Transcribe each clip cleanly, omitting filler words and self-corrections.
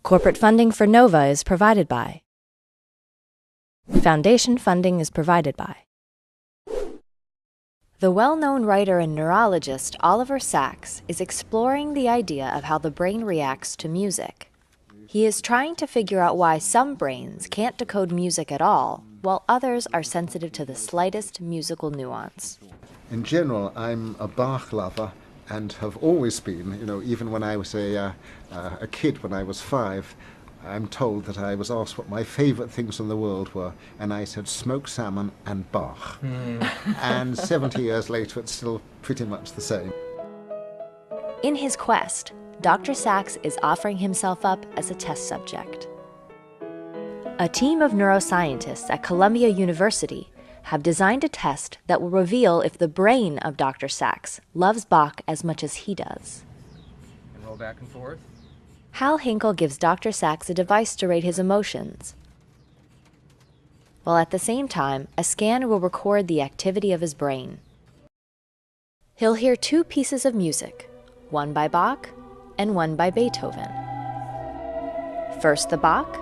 Corporate funding for NOVA is provided by. Foundation funding is provided by. The well-known writer and neurologist Oliver Sacks is exploring the idea of how the brain reacts to music. He is trying to figure out why some brains can't decode music at all, while others are sensitive to the slightest musical nuance. In general, I'm a Bach lover and have always been. Even when I was a kid, when I was 5, I'm told that I was asked what my favourite things in the world were, and I said smoked salmon and Bach. And 70 years later, it's still pretty much the same. In his quest, Dr. Sacks is offering himself up as a test subject. A team of neuroscientists at Columbia University have designed a test that will reveal if the brain of Dr. Sacks loves Bach as much as he does. And roll back and forth. Hal Hinkle gives Dr. Sacks a device to rate his emotions, while at the same time, a scan will record the activity of his brain. He'll hear 2 pieces of music, one by Bach and one by Beethoven. First the Bach,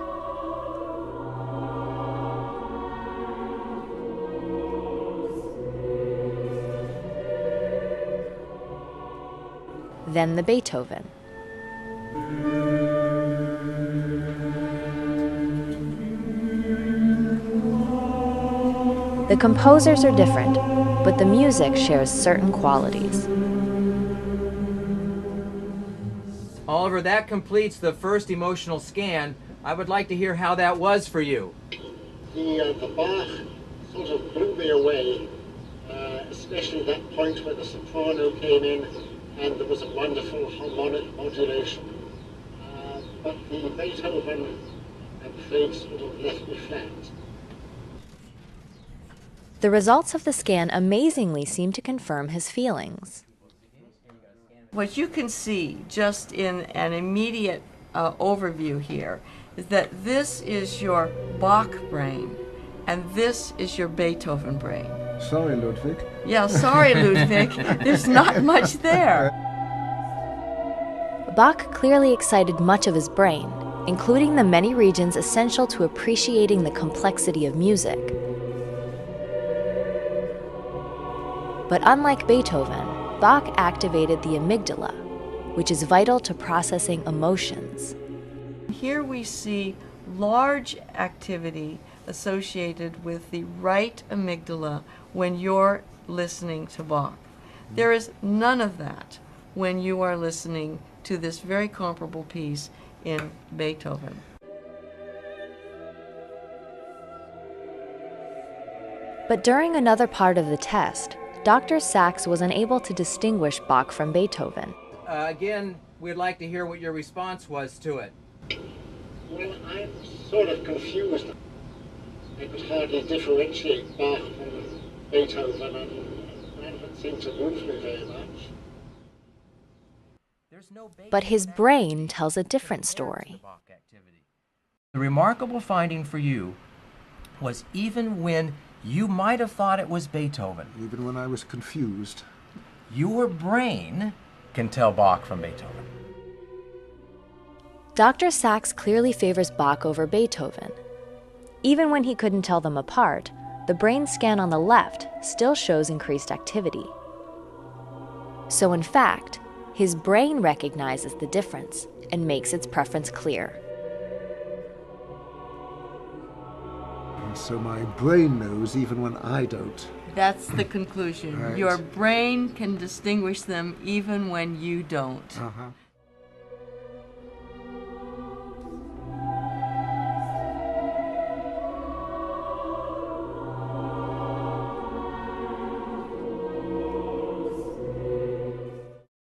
then the Beethoven. The composers are different, but the music shares certain qualities. Oliver, that completes the first emotional scan. I would like to hear how that was for you. The Bach sort of blew me away, especially that point where the soprano came in and there was a wonderful harmonic modulation. But the Beethoven, I'm afraid, sort of left me flat. The results of the scan amazingly seem to confirm his feelings. What you can see just in an immediate overview here is that this is your Bach brain and this is your Beethoven brain. Sorry, Ludwig. Yeah, sorry, Ludwig. There's not much there. Bach clearly excited much of his brain, including the many regions essential to appreciating the complexity of music. But unlike Beethoven, Bach activated the amygdala, which is vital to processing emotions. Here we see large activity associated with the right amygdala when you're listening to Bach. There is none of that when you are listening to this very comparable piece in Beethoven. But during another part of the test, Dr. Sacks was unable to distinguish Bach from Beethoven. Again, we'd like to hear what your response was to it. Well, I'm sort of confused. I could hardly differentiate Bach from Beethoven, and none of it seemed to move me very much. But his brain tells a different story. The remarkable finding for you was even when you might have thought it was Beethoven, Even when I was confused. your brain can tell Bach from Beethoven. Dr. Sacks clearly favors Bach over Beethoven. Even when he couldn't tell them apart, the brain scan on the left still shows increased activity. So in fact, his brain recognizes the difference and makes its preference clear. So my brain knows even when I don't. That's the conclusion. Right. Your brain can distinguish them even when you don't. Uh-huh.